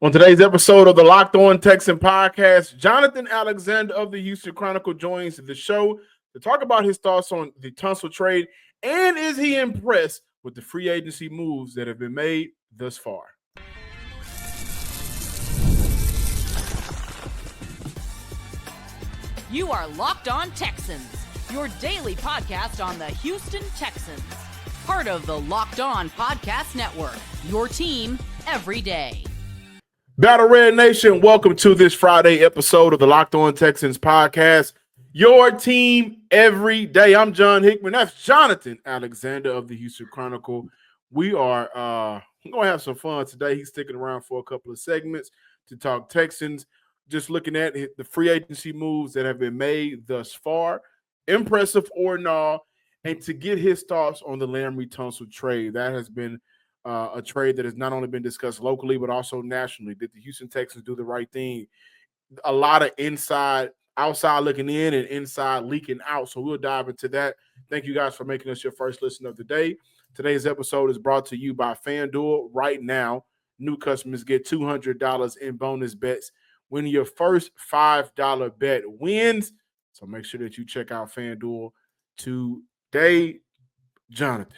On today's episode of the Locked On Texans Podcast, Jonathan Alexander of the Houston Chronicle joins the show to talk about his thoughts on the Tunsil trade and is he impressed with the free agency moves that have been made thus far. You are Locked On Texans, your daily podcast on the Houston Texans. Part of the Locked On Podcast Network, your team every day. Battle Red Nation, welcome to this Friday episode of the Locked On Texans Podcast, your team every day. I'm John Hickman. That's Jonathan Alexander of the Houston Chronicle. We are going to have some fun today. He's sticking around for a couple of segments to talk Texans, just looking at the free agency moves that have been made thus far, impressive or not, and to get his thoughts on the Laremy Tunsil trade. That has been a trade that has not only been discussed locally, but also nationally. Did the Houston Texans do the right thing? A lot of outside looking in and inside leaking out. So we'll dive into that. Thank you guys for making us your first listen of the day. Today's episode is brought to you by FanDuel. Right now, new customers get $200 in bonus bets when your first $5 bet wins. So make sure that you check out FanDuel today. Jonathan.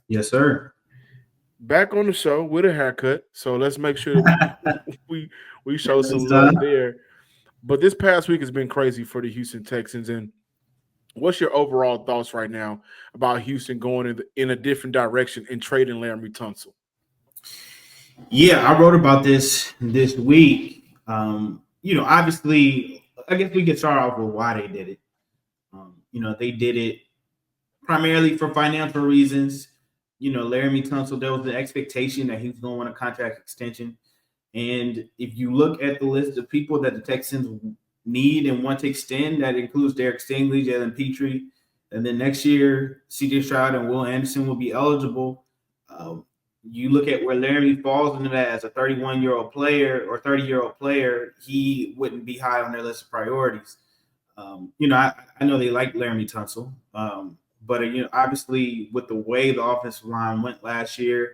Yes, sir. Back on the show with a haircut, so let's make sure that we show some love there. But this past week has been crazy for the Houston Texans. And what's your overall thoughts right now about Houston going in a different direction and trading Laremy Tunsil? Yeah, I wrote about this week. Obviously, I guess we could start off with why they did it. They did it primarily for financial reasons. Laremy Tunsil, there was the expectation that he was going to want a contract extension. And if you look at the list of people that the Texans need and want to extend, that includes Derek Stingley, Jalen Petrie, and then next year, C.J. Stroud and Will Anderson will be eligible. You look at where Laremy falls into that as a 31-year-old player or 30-year-old player, he wouldn't be high on their list of priorities. I know they like Laremy Tunsil. But, obviously with the way the offensive line went last year,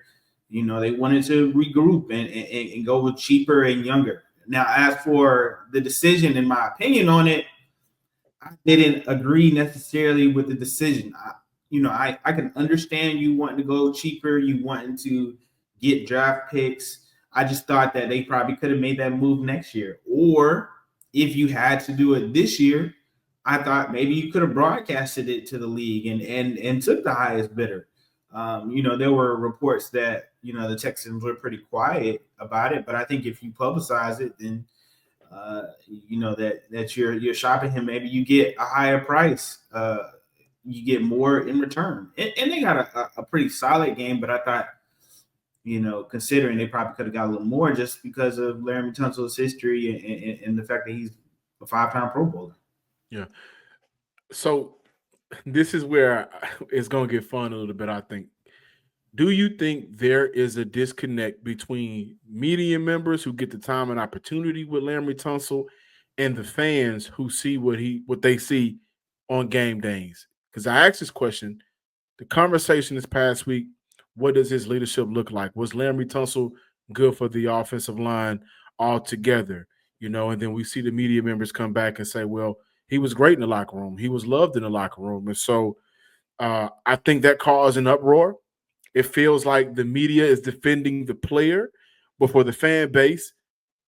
they wanted to regroup and go with cheaper and younger. Now, as for the decision, in my opinion on it, I didn't agree necessarily with the decision. I can understand you wanting to go cheaper, you wanting to get draft picks. I just thought that they probably could have made that move next year. Or if you had to do it this year, I thought maybe you could have broadcasted it to the league and took the highest bidder. There were reports that, the Texans were pretty quiet about it, but I think if you publicize it, then, that you're shopping him, maybe you get a higher price. You get more in return. And they got a pretty solid game, but I thought, considering they probably could have got a little more just because of Laremy Tunsil's history and the fact that he's a 5-time Pro Bowler. Yeah. So this is where it's going to get fun a little bit, I think. Do you think there is a disconnect between media members who get the time and opportunity with Laremy Tunsil and the fans who see what they see on game days? Because I asked this question, the conversation this past week, what does his leadership look like? Was Laremy Tunsil good for the offensive line altogether? And then we see the media members come back and say, well, he was great in the locker room. He was loved in the locker room. And so I think that caused an uproar. It feels like the media is defending the player before the fan base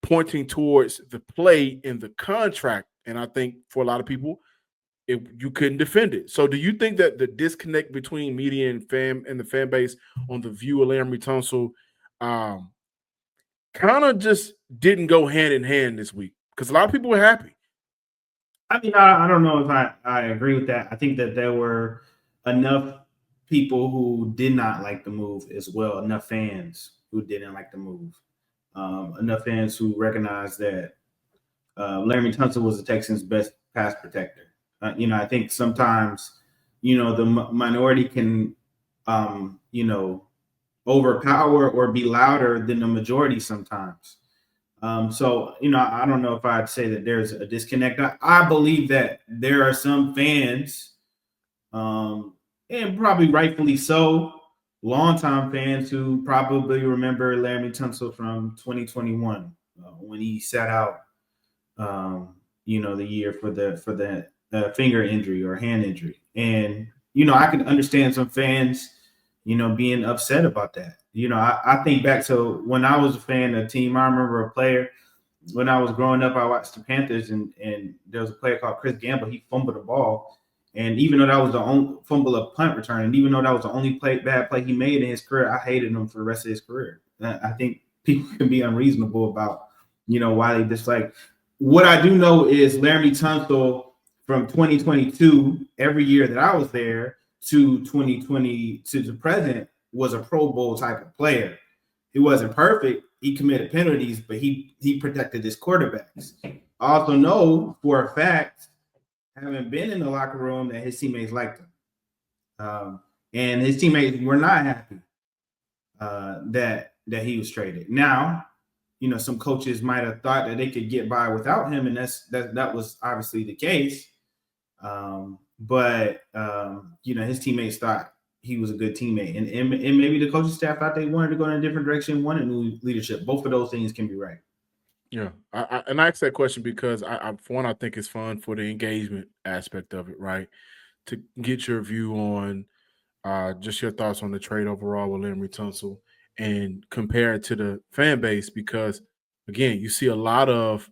pointing towards the play in the contract. And I think for a lot of people, you couldn't defend it. So do you think that the disconnect between media and the fan base on the view of Laremy Tunsil kind of just didn't go hand in hand this week? Because a lot of people were happy. I mean, I don't know if I agree with that. I think that there were enough people who did not like the move as well, enough fans who didn't like the move, enough fans who recognized that Laremy Tunsil was the Texans' best pass protector. I think sometimes, the minority can, overpower or be louder than the majority sometimes. So, I don't know if I'd say that there's a disconnect. I believe that there are some fans, and probably rightfully so, longtime fans who probably remember Laremy Tunsil from 2021 when he sat out, the year for the finger injury or hand injury. And, I can understand some fans, being upset about that. I think back to when I was a fan of a team. I remember a player when I was growing up. I watched the Panthers, and there was a player called Chris Gamble. He fumbled the ball, and even though that was the only fumble of punt return, and even though that was the only bad play he made in his career, I hated him for the rest of his career. I think people can be unreasonable about, why they dislike. What I do know is Laremy Tunsil from 2022, every year that I was there, to 2020 to the present, was a Pro Bowl type of player. He wasn't perfect. He committed penalties, but he protected his quarterbacks. I also know for a fact, having been in the locker room, that his teammates liked him. And his teammates were not happy that he was traded. Now, some coaches might have thought that they could get by without him, and that was obviously the case. But his teammates thought he was a good teammate, and maybe the coaching staff thought they wanted to go in a different direction, wanted new leadership. Both of those things can be right. Yeah, I asked that question because for one, I think it's fun for the engagement aspect of it, right? To get your view on just your thoughts on the trade overall with Laremy Tunsil and compare it to the fan base, because again, you see a lot of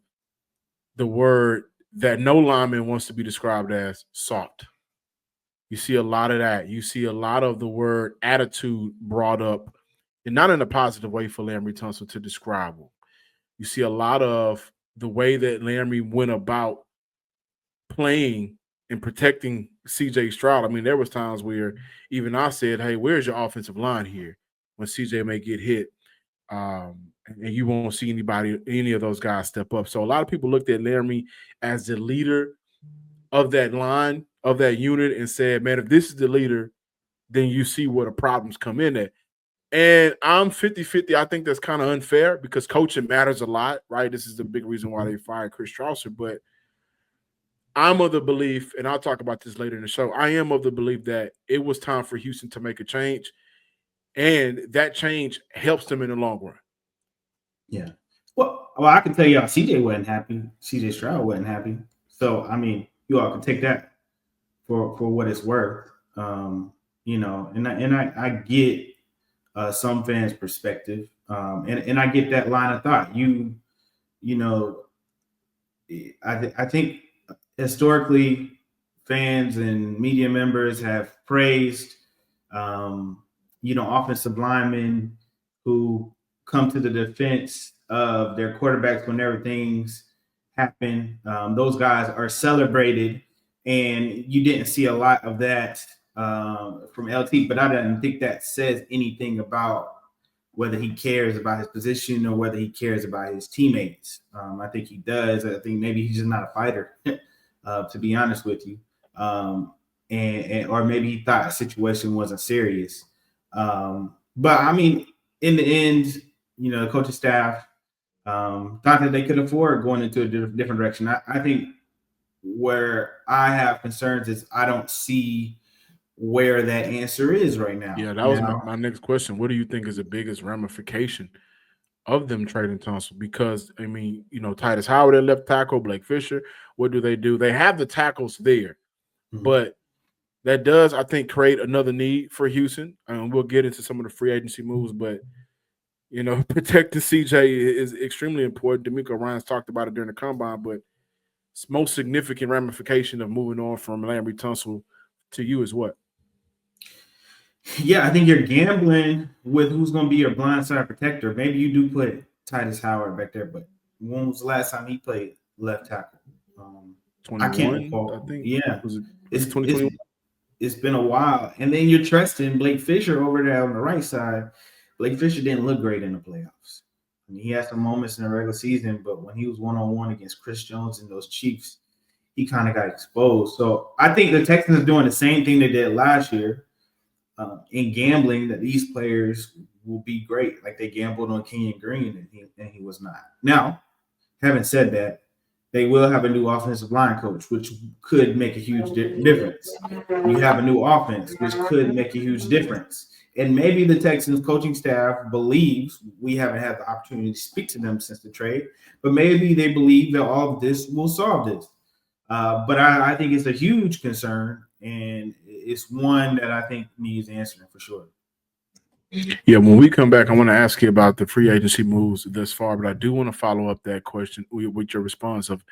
the word that no lineman wants to be described as soft. You see a lot of that. You see a lot of the word attitude brought up, and not in a positive way for Laremy Tunsil to describe him. You see a lot of the way that Laremy went about playing and protecting CJ Stroud. I mean, there was times where even I said, hey, where's your offensive line here when CJ may get hit? And you won't see any of those guys step up. So a lot of people looked at Laremy as the leader of that line, of that unit, and said, man, if this is the leader, then you see where the problems come in at. And I'm 50-50. I think that's kind of unfair because coaching matters a lot, right? This is the big reason why they fired Chris Strausser. But I'm of the belief, and I'll talk about this later in the show, I am of the belief that it was time for Houston to make a change, and that change helps them in the long run. Yeah. Well, I can tell y'all, CJ wasn't happy. CJ Stroud wasn't happy. So, I mean, you all can take that for what it's worth. And I get some fans' perspective, and I get that line of thought. I think historically, fans and media members have praised, offensive linemen who come to the defense of their quarterbacks whenever things happen. Those guys are celebrated, and you didn't see a lot of that from LT, but I didn't think that says anything about whether he cares about his position or whether he cares about his teammates. I think he does. I think maybe he's just not a fighter, to be honest with you. And or maybe he thought the situation wasn't serious. But I mean, in the end, the coaching staff thought that they could afford going into a different direction. I think where I have concerns is I don't see where that answer is right now. Yeah, that was my next question. What do you think is the biggest ramification of them trading Tunsil? Because, I mean, Titus Howard at left tackle, Blake Fisher, what do? They have the tackles there, but that does, I think, create another need for Houston. We'll get into some of the free agency moves, but, protecting CJ is extremely important. D'Amico Ryans talked about it during the combine, but it's most significant ramification of moving on from Laremy Tunsil to you is what? Yeah, I think you're gambling with who's going to be your blindside protector. Maybe you do put Titus Howard back there, but when was the last time he played left tackle? 21, I can't recall. I think. Yeah, it's 2021. It's been a while. And then you're trusting Blake Fisher over there on the right side. Blake Fisher didn't look great in the playoffs. I mean, he had some moments in the regular season, but when he was one-on-one against Chris Jones and those Chiefs, he kind of got exposed. So I think the Texans are doing the same thing they did last year in gambling that these players will be great. Like they gambled on Kenyon Green, and he was not. Now, having said that, they will have a new offensive line coach, which could make a huge difference. You have a new offense, which could make a huge difference. And maybe the Texans coaching staff believes, we haven't had the opportunity to speak to them since the trade, but maybe they believe that all of this will solve this. But I think it's a huge concern, and it's one that I think needs answering for sure. Yeah, when we come back, I want to ask you about the free agency moves thus far, but I do want to follow up that question with your response of,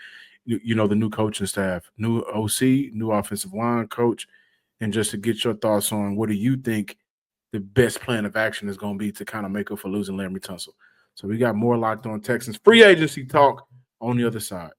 the new coaching staff, new OC, new offensive line coach, and just to get your thoughts on what do you think the best plan of action is going to be to kind of make up for losing Laremy Tunsil. So we got more Locked On Texans free agency talk on the other side.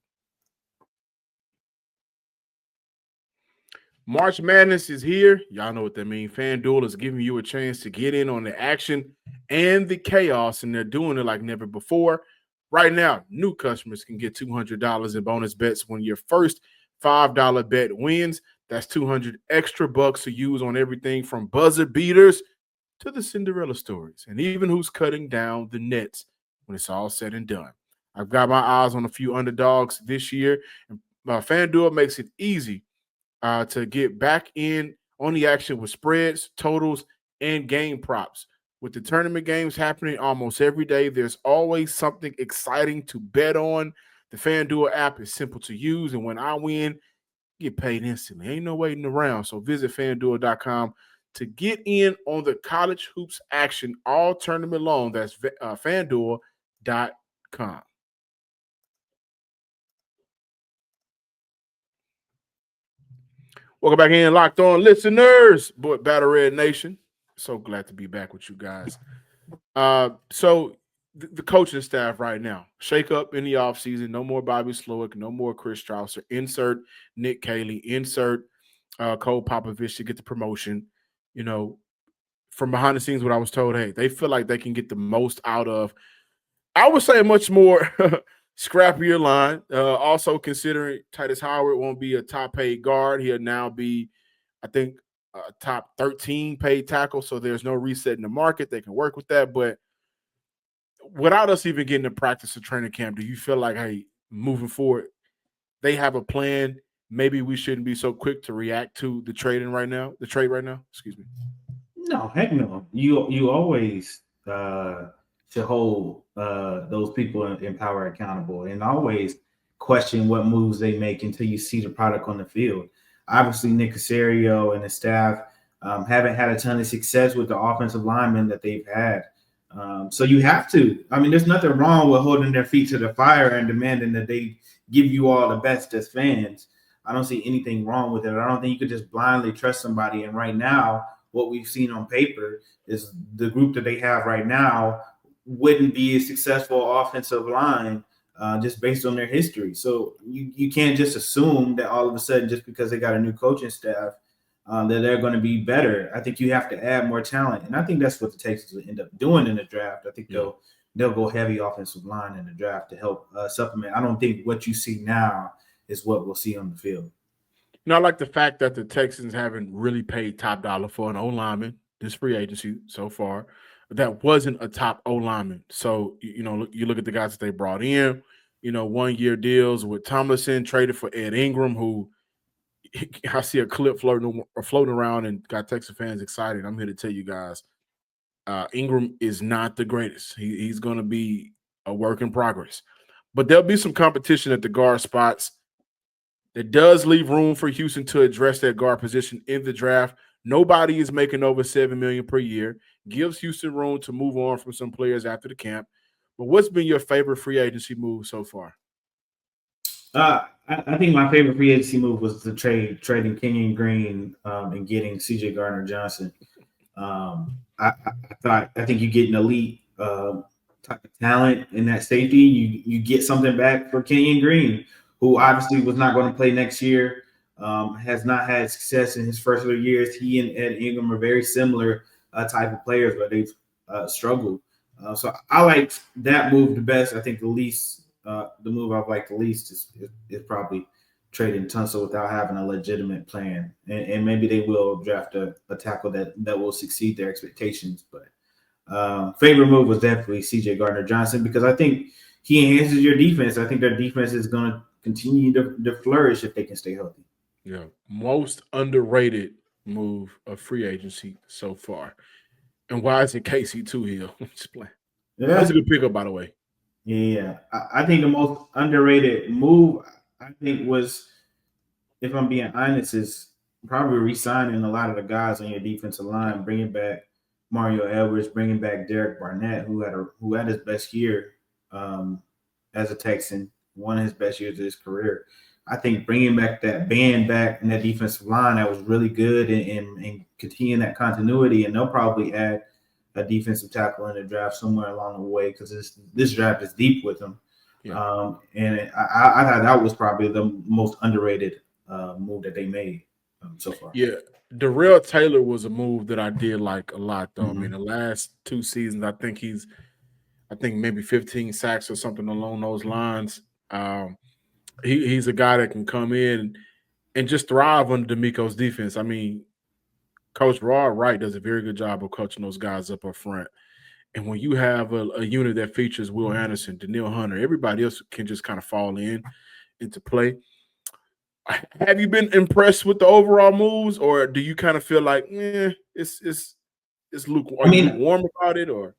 March Madness is here. Y'all know what that means. FanDuel is giving you a chance to get in on the action and the chaos, and they're doing it like never before. Right now, new customers can get $200 in bonus bets when your first $5 bet wins. That's $200 extra bucks to use on everything from buzzer beaters to the Cinderella stories, and even who's cutting down the nets when it's all said and done. I've got my eyes on a few underdogs this year, and FanDuel makes it easy to get back in on the action with spreads, totals, and game props. With the tournament games happening almost every day, there's always something exciting to bet on. The FanDuel app is simple to use, and when I win, get paid instantly. Ain't no waiting around. So visit FanDuel.com to get in on the college hoops action all tournament long. That's FanDuel.com. Welcome back in, Locked On listeners, Battle Red Nation. So glad to be back with you guys. So the coaching staff right now, shake up in the offseason. No more Bobby Slowick, no more Chris Strausser. Insert Nick Caley, insert Cole Popovich to get the promotion. From behind the scenes, what I was told, hey, they feel like they can get the most out of, I would say, a much more scrappier line. Also considering Titus Howard won't be a top paid guard. He'll now be, I think, a top 13 paid tackle. So there's no reset in the market. They can work with that. But without us even getting to practice or training camp, do you feel like, hey, moving forward, they have a plan? Maybe we shouldn't be so quick to react to the trade right now. Excuse me. No, heck no. You always should hold those people in power accountable, and always question what moves they make until you see the product on the field. Obviously, Nick Caserio and the staff haven't had a ton of success with the offensive linemen that they've had. So you have to. I mean, there's nothing wrong with holding their feet to the fire and demanding that they give you all the best as fans. I don't see anything wrong with it. I don't think you could just blindly trust somebody. And right now, what we've seen on paper is the group that they have right now wouldn't be a successful offensive line just based on their history. So you can't just assume that all of a sudden, just because they got a new coaching staff, that they're going to be better. I think you have to add more talent. And I think that's what the Texans will end up doing in the draft. I think they'll go heavy offensive line in the draft to help supplement. I don't think what you see now is what we'll see on the field. I like the fact that the Texans haven't really paid top dollar for an O-lineman this free agency so far. That wasn't a top O-lineman. So, you look at the guys that they brought in, 1-year deals with Tomlinson, traded for Ed Ingram, who I see a clip floating around and got Texas fans excited. I'm here to tell you guys, Ingram is not the greatest. He's going to be a work in progress. But there'll be some competition at the guard spots. That does leave room for Houston to address that guard position in the draft. Nobody is making over $7 million per year. Gives Houston room to move on from some players after the camp. But what's been your favorite free agency move so far? I think my favorite free agency move was the trading Kenyon Green and getting C.J. Gardner-Johnson. I think you get an elite type of talent in that safety. You get something back for Kenyon Green, who obviously was not going to play next year, has not had success in his first 3 years. He and Ed Ingram are very similar type of players, but they've struggled. So I liked that move the best. I think the move I've liked the least is probably trading Tunsil without having a legitimate plan. And maybe they will draft a tackle that will succeed their expectations. But favorite move was definitely C.J. Gardner-Johnson, because I think he enhances your defense. I think their defense is going to continue to flourish if they can stay healthy. Yeah, most underrated move of free agency so far. And why is it KC Hill? Just playing. Yeah, That's a good pickup, by the way. Yeah. I think the most underrated move I think was, if I'm being honest, is probably re-signing a lot of the guys on your defensive line, bringing back Mario Edwards, bringing back Derek Barnett, who had his best year as a Texan, one of his best years of his career. I think bringing back that band back in that defensive line that was really good and continuing that continuity, and they'll probably add a defensive tackle in the draft somewhere along the way because this draft is deep with them. Yeah. And I thought that was probably the most underrated move that they made so far. Yeah, Darrell Taylor was a move that I did like a lot, though. I mean, the last 2 seasons, I think maybe 15 sacks or something along those lines. He's a guy that can come in and just thrive under D'Amico's defense. I mean, Coach Rod Wright does a very good job of coaching those guys up front. And when you have a unit that features Will Anderson, Danielle Hunter, everybody else can just kind of fall into play. Have you been impressed with the overall moves, or do you kind of feel like, it's lukewarm? Are you warm about it, or?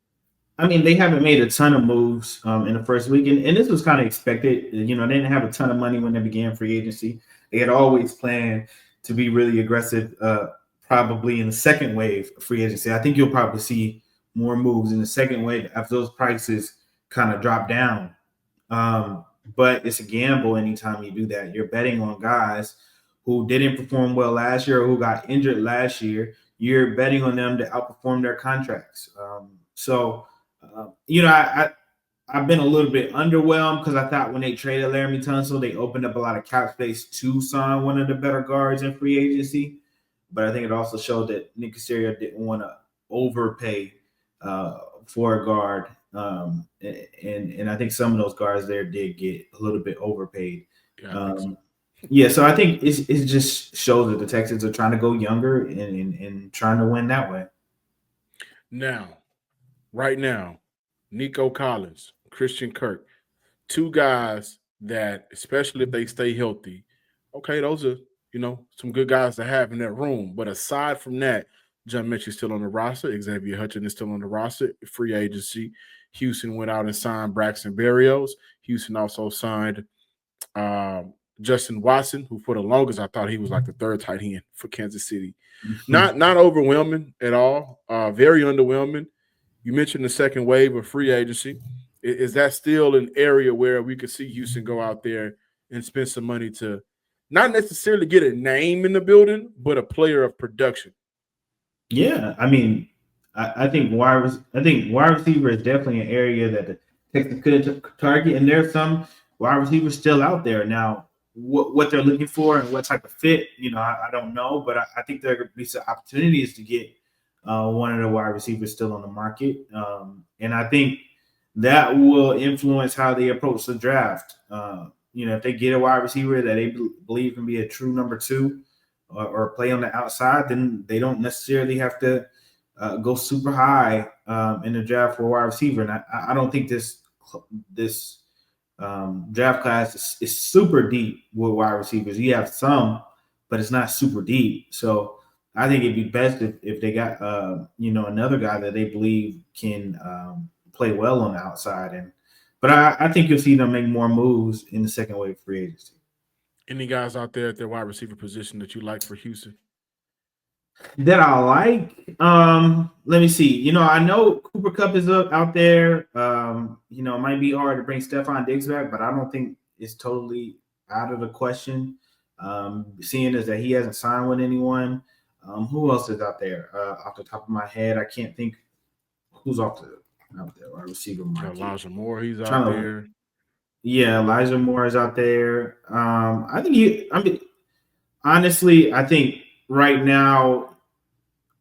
I mean, they haven't made a ton of moves in the first week, and this was kind of expected. You know, they didn't have a ton of money when they began free agency. They had always planned to be really aggressive, probably in the second wave of free agency. I think you'll probably see more moves in the second wave after those prices kind of drop down. But it's a gamble anytime you do that. You're betting on guys who didn't perform well last year or who got injured last year. You're betting on them to outperform their contracts. I've been a little bit underwhelmed because I thought when they traded Laremy Tunsil, they opened up a lot of cap space to sign one of the better guards in free agency. But I think it also showed that Nick Caserio didn't want to overpay for a guard. And I think some of those guards there did get a little bit overpaid. So I think it just shows that the Texans are trying to go younger and trying to win that way. Right now, Nico Collins, Christian Kirk, 2 guys that, especially if they stay healthy, okay, those are, some good guys to have in that room. But aside from that, John Mitchell's still on the roster. Xavier Hutchinson is still on the roster. Free agency. Houston went out and signed Braxton Berrios. Houston also signed Justin Watson, who for the longest I thought he was like the 3rd tight end for Kansas City. Not overwhelming at all. Very underwhelming. You mentioned the second wave of free agency. Is that still an area where we could see Houston go out there and spend some money to not necessarily get a name in the building, but a player of production? Yeah, I mean, I think wide receiver is definitely an area that the Texans could target, and there's some wide receivers still out there. Now, what they're looking for and what type of fit, I don't know, but I think there could be some opportunities to get one of the wide receivers still on the market, and I think that will influence how they approach the draft. If they get a wide receiver that they believe can be a true number 2 or play on the outside, then they don't necessarily have to go super high in the draft for a wide receiver. And I don't think this draft class is super deep with wide receivers. You have some, but it's not super deep. So I think it'd be best if they got another guy that they believe can play well on the outside. But I think you'll see them make more moves in the second wave free agency. Any guys out there at their wide receiver position that you like for Houston? That I like? Let me see. I know Cooper Kupp is out there. It might be hard to bring Stephon Diggs back, but I don't think it's totally out of the question. Seeing as that he hasn't signed with anyone. Who else is out there? Off the top of my head, I can't think who's out there wide receiver market. Elijah Moore, he's out there. Yeah, Elijah Moore is out there. Honestly, I think right now,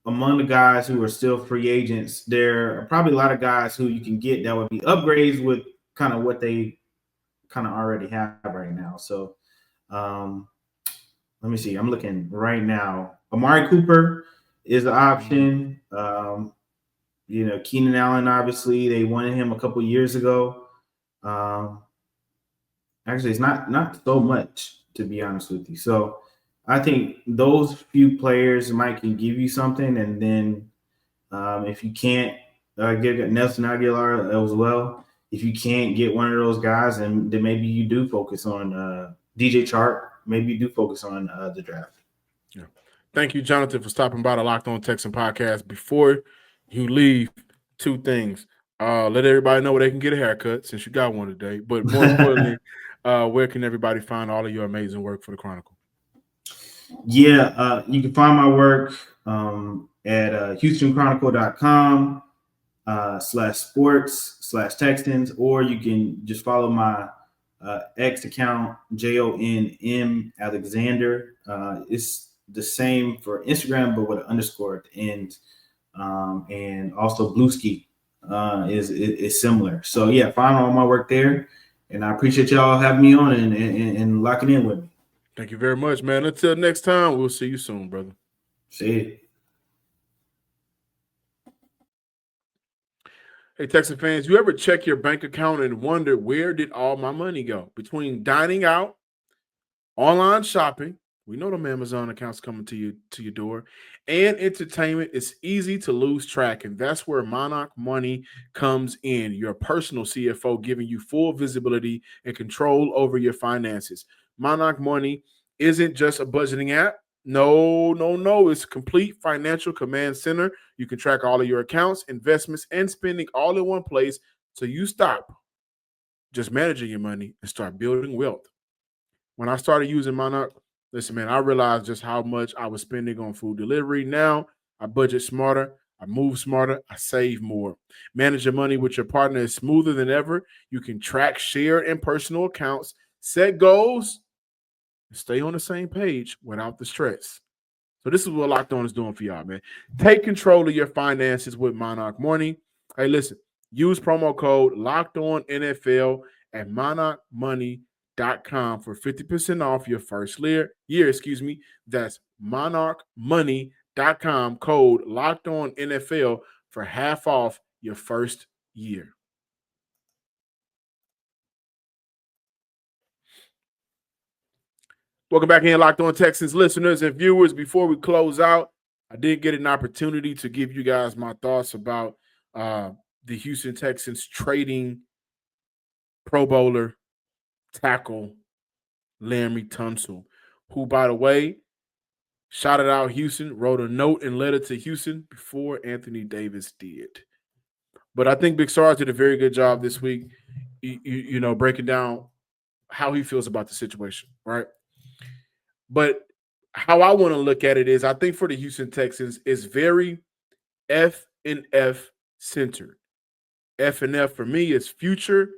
among the guys who are still free agents, there are probably a lot of guys who you can get that would be upgrades with kind of what they kind of already have right now. So let me see. I'm looking right now. Amari Cooper is the option. Keenan Allen, obviously, they wanted him a couple years ago. Actually, it's not so much, to be honest with you. So I think those few players can give you something, and then If you can't get Nelson Aguilar as well, if you can't get one of those guys, then maybe you do focus on DJ Chark. Maybe you do focus on the draft. Yeah. Thank you, Jonathan, for stopping by the Locked On Texan podcast. Before you leave, two things. Let everybody know where they can get a haircut since you got one today. But more importantly, where can everybody find all of your amazing work for the Chronicle? Yeah, you can find my work at HoustonChronicle.com /sports/Texans, or you can just follow my X account, JONM Alexander. It's the same for Instagram, but with an underscore at the end. And also Blueski is similar. So yeah, find all my work there. And I appreciate y'all having me on and locking in with me. Thank you very much, man. Until next time, we'll see you soon, brother. See you. Hey, Texas fans, you ever check your bank account and wonder, where did all my money go? Between dining out, online shopping, we know them Amazon accounts coming to your door, and entertainment, it's easy to lose track. And that's where Monarch Money comes in, your personal CFO, giving you full visibility and control over your finances. Monarch Money isn't just a budgeting app. No. It's a complete financial command center. You can track all of your accounts, investments, and spending all in one place, so you stop just managing your money and start building wealth. When I started using Monarch, listen, man, I realized just how much I was spending on food delivery. Now I budget smarter, I move smarter, I save more. Manage your money with your partner is smoother than ever. You can track shared and personal accounts, set goals, and stay on the same page without the stress. So this is what Locked On is doing for y'all, man. Take control of your finances with Monarch Money. Hey, listen, use promo code LOCKEDONNFL at monarchmoney.com for 50% off your first year. That's monarchmoney.com, code LOCKEDONNFL for half off your first year. Welcome back in, Locked On Texans listeners and viewers. Before we close out, I did get an opportunity to give you guys my thoughts about the Houston Texans trading Pro Bowler tackle Laremy Tunsil, who, by the way, shouted out Houston, wrote a note and letter to Houston before Anthony Davis did. But I think Big Sarge did a very good job this week, you know, breaking down how he feels about the situation, right? But how I want to look at it is, I think for the Houston Texans, it's very F and F centered. F and F for me is future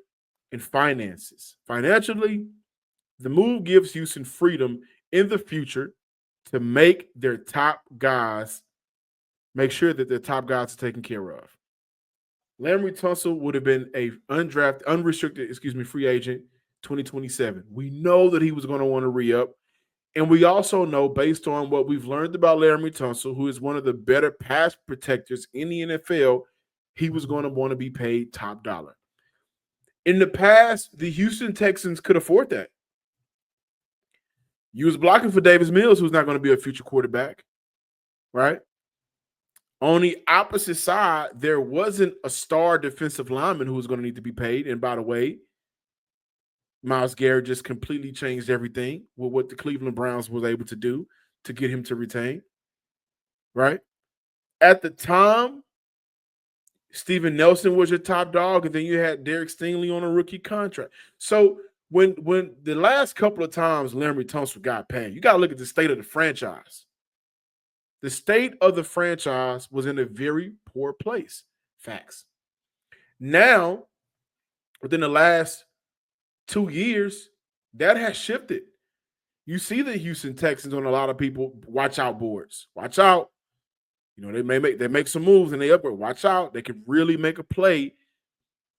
and finances. Financially, the move gives Houston freedom in the future to make their top guys, make sure that their top guys are taken care of. Laremy Tunsil would have been a unrestricted free agent 2027. We know that he was going to want to re-up. And we also know, based on what we've learned about Laremy Tunsil, who is one of the better pass protectors in the NFL, he was going to want to be paid top dollar. In the past, the Houston Texans could afford that. You was blocking for Davis Mills, who's not going to be a future quarterback, right? On the opposite side, there wasn't a star defensive lineman who was going to need to be paid. And by the way, Myles Garrett just completely changed everything with what the Cleveland Browns was able to do to get him to retain, right? At the time, Steven Nelson was your top dog, and then you had Derek Stingley on a rookie contract. So when the last couple of times Laremy Tunsil got paid, you got to look at the state of the franchise. The state of the franchise was in a very poor place. Facts. Now, within the last 2 years, that has shifted. You see the Houston Texans on a lot of people watch out boards. Watch out. You know, they make some moves and they upgrade. Watch out. They could really make a play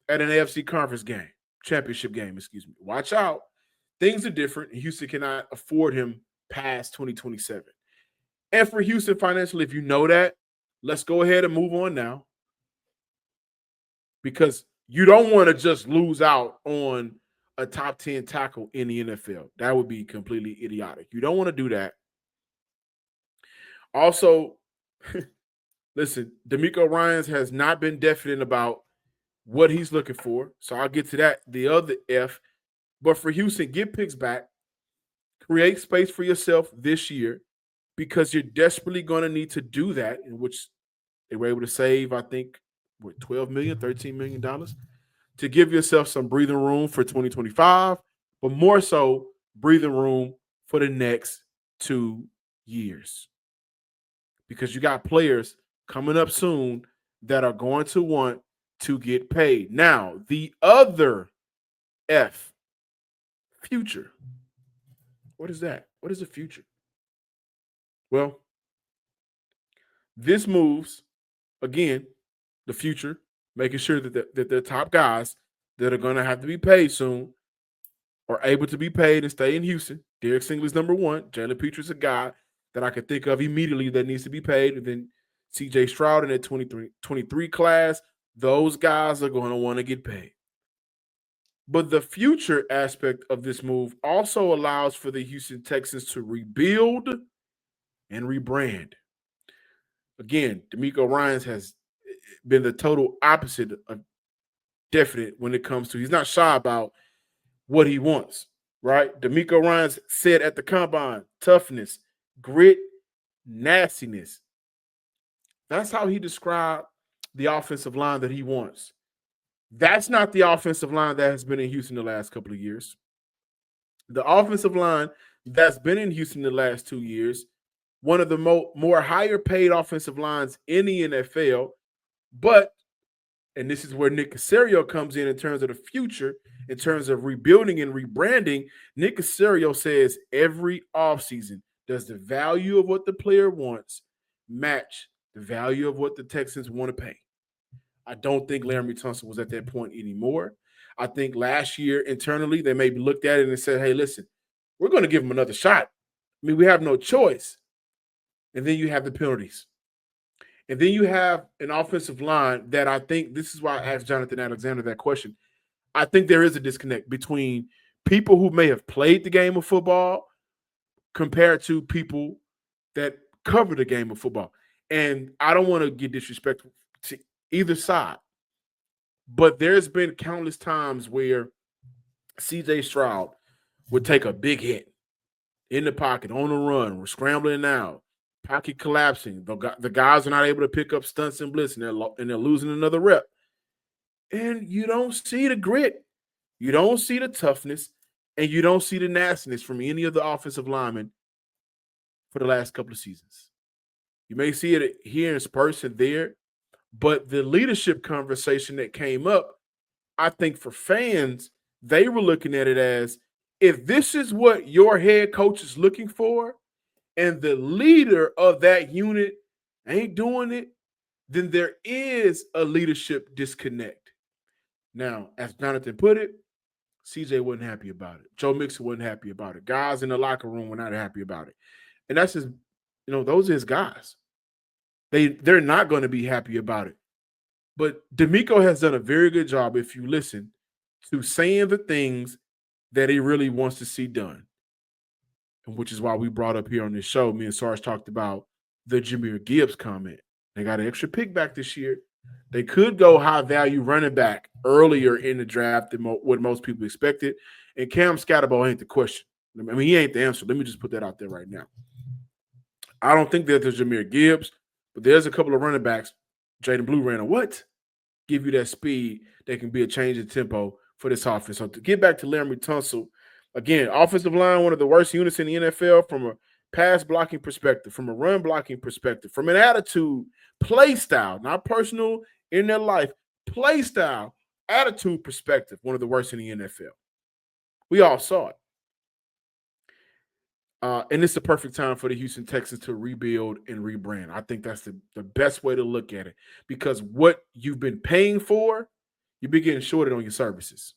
at an AFC conference game, championship game, Watch out. Things are different, and Houston cannot afford him past 2027. And for Houston financially, if you know that, let's go ahead and move on now. Because you don't want to just lose out on a top 10 tackle in the NFL. That would be completely idiotic. You don't want to do that. Also, listen, DeMeco Ryans has not been definite about what he's looking for. So I'll get to that, the other F. But for Houston, get picks back. Create space for yourself this year because you're desperately going to need to do that, in which they were able to save, I think, what, $12 million, $13 million to give yourself some breathing room for 2025, but more so breathing room for the next 2 years. Because you got players coming up soon that are going to want to get paid. Now, the other F, future. What is that? What is the future? Well, this moves, again, the future, making sure that the top guys that are going to have to be paid soon are able to be paid and stay in Houston. Derek Stingley's number one. Jalen Peters a guy that I could think of immediately that needs to be paid. And then C.J. Stroud in that 23 class, those guys are going to want to get paid. But the future aspect of this move also allows for the Houston Texans to rebuild and rebrand. Again, DeMeco Ryans has been the total opposite of definite when it comes to, he's not shy about what he wants, right? DeMeco Ryans said at the combine, toughness, grit, nastiness. That's how he described the offensive line that he wants. That's not the offensive line that has been in Houston the last couple of years. The offensive line that's been in Houston the last 2 years, one of the more higher paid offensive lines in the NFL, but, and this is where Nick Caserio comes in terms of the future, in terms of rebuilding and rebranding. Nick Caserio says every offseason, does the value of what the player wants match the value of what the Texans want to pay? I don't think Laremy Tunsil was at that point anymore. I think last year internally they maybe looked at it and said, hey, listen, we're going to give him another shot. I mean, we have no choice. And then you have the penalties. And then you have an offensive line that I think, this is why I asked Jonathan Alexander that question. I think there is a disconnect between people who may have played the game of football compared to people that cover the game of football. And I don't want to get disrespectful to either side, but there's been countless times where C.J. Stroud would take a big hit in the pocket, on the run, we're scrambling now, pocket collapsing, the guys are not able to pick up stunts and blitz, and they're losing another rep. And you don't see the grit, you don't see the toughness, and you don't see the nastiness from any of the offensive linemen for the last couple of seasons. You may see it here in Spurs and there, but the leadership conversation that came up, I think for fans, they were looking at it as, if this is what your head coach is looking for and the leader of that unit ain't doing it, then there is a leadership disconnect. Now, as Jonathan put it, CJ wasn't happy about it. Joe Mixon wasn't happy about it. Guys in the locker room were not happy about it. And that's just, those are his guys. They're not going to be happy about it. But DeMeco has done a very good job, if you listen, to saying the things that he really wants to see done. And which is why we brought up here on this show, me and Sarge talked about the Jahmyr Gibbs comment. They got an extra pick back this year. They could go high-value running back earlier in the draft than what most people expected. And Cam Scatterbo ain't the question. I mean, he ain't the answer. Let me just put that out there right now. I don't think that there's Jahmyr Gibbs, but there's a couple of running backs. Jaden Blue ran a what? Give you that speed that can be a change in tempo for this offense. So to get back to Laremy Tunsil, again, offensive line, one of the worst units in the NFL from a pass blocking perspective, from a run blocking perspective, from an attitude, play style, not personal in their life, play style, attitude perspective, one of the worst in the NFL. We all saw it. And it's the perfect time for the Houston Texans to rebuild and rebrand. I think that's the best way to look at it, because what you've been paying for, you've been getting shorted on your services.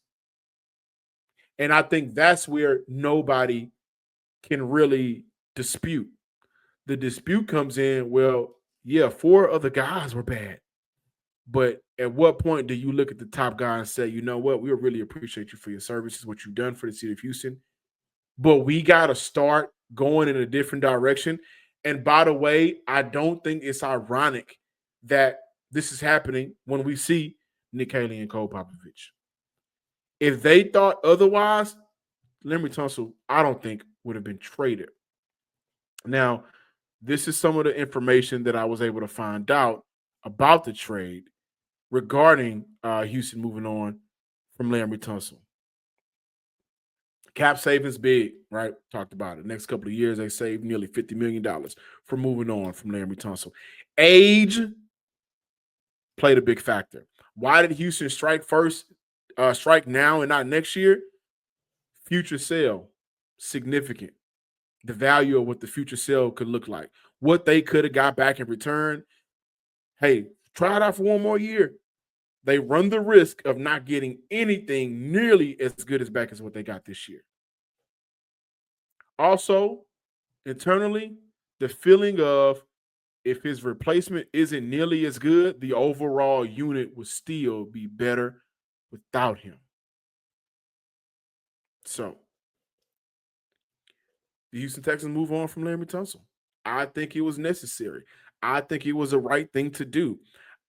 And I think that's where nobody can really dispute. The dispute comes in, well, yeah, 4 other guys were bad. But at what point do you look at the top guy and say, you know what, we really appreciate you for your services, what you've done for the city of Houston, but we got to start going in a different direction. And by the way, I don't think it's ironic that this is happening when we see Nick Haley and Cole Popovich. If they thought otherwise, Laremy Tunsil, I don't think, would have been traded. Now, this is some of the information that I was able to find out about the trade regarding Houston moving on from Laremy Tunsil. Cap savings big, right? Talked about it. Next couple of years, they saved nearly $50 million for moving on from Laremy Tunsil. Age played a big factor. Why did Houston strike now and not next year? Future sale, significant. The value of what the future sale could look like. What they could have got back in return. Hey, try it out for one more year. They run the risk of not getting anything nearly as good as back as what they got this year. Also, internally, the feeling of if his replacement isn't nearly as good, the overall unit would still be better without him. So, the Houston Texans move on from Laremy Tunsil. I think it was necessary. I think it was the right thing to do.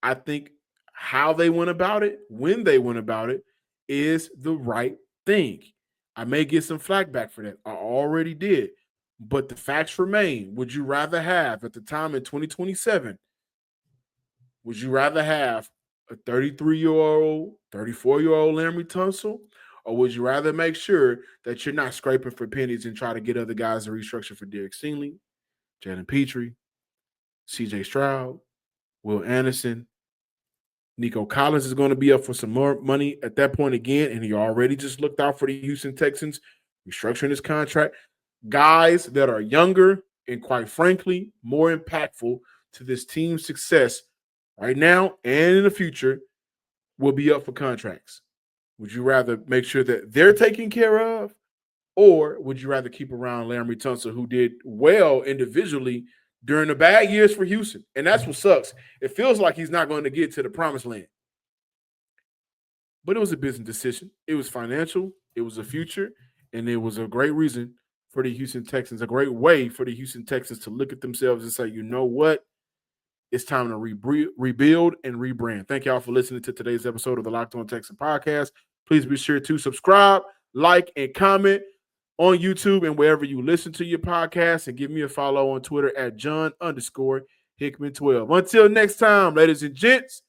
I think how they went about it, when they went about it, is the right thing. I may get some flack back for that. I already did. But the facts remain. Would you rather have, at the time in 2027, would you rather have a 33-year-old, 34-year-old Laremy Tunsil, or would you rather make sure that you're not scraping for pennies and try to get other guys to restructure for Derek Stingley, Jalen Petrie, CJ Stroud, Will Anderson? Nico Collins is going to be up for some more money at that point again, and he already just looked out for the Houston Texans, restructuring his contract. Guys that are younger and, quite frankly, more impactful to this team's success right now and in the future will be up for contracts. Would you rather make sure that they're taken care of, or would you rather keep around Laremy Tunsil, who did well individually during the bad years for Houston? And that's what sucks. It feels like he's not going to get to the promised land. But it was a business decision. It was financial. It was a future. And it was a great reason for the Houston Texans, a great way for the Houston Texans to look at themselves and say, you know what? It's time to rebuild and rebrand. Thank y'all for listening to today's episode of the Locked On Texans Podcast. Please be sure to subscribe, like, and comment on YouTube and wherever you listen to your podcast, and give me a follow on Twitter at John_Hickman12. Until next time, ladies and gents,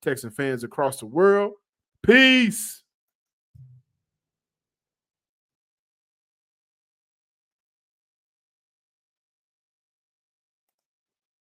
Texan fans across the world, peace.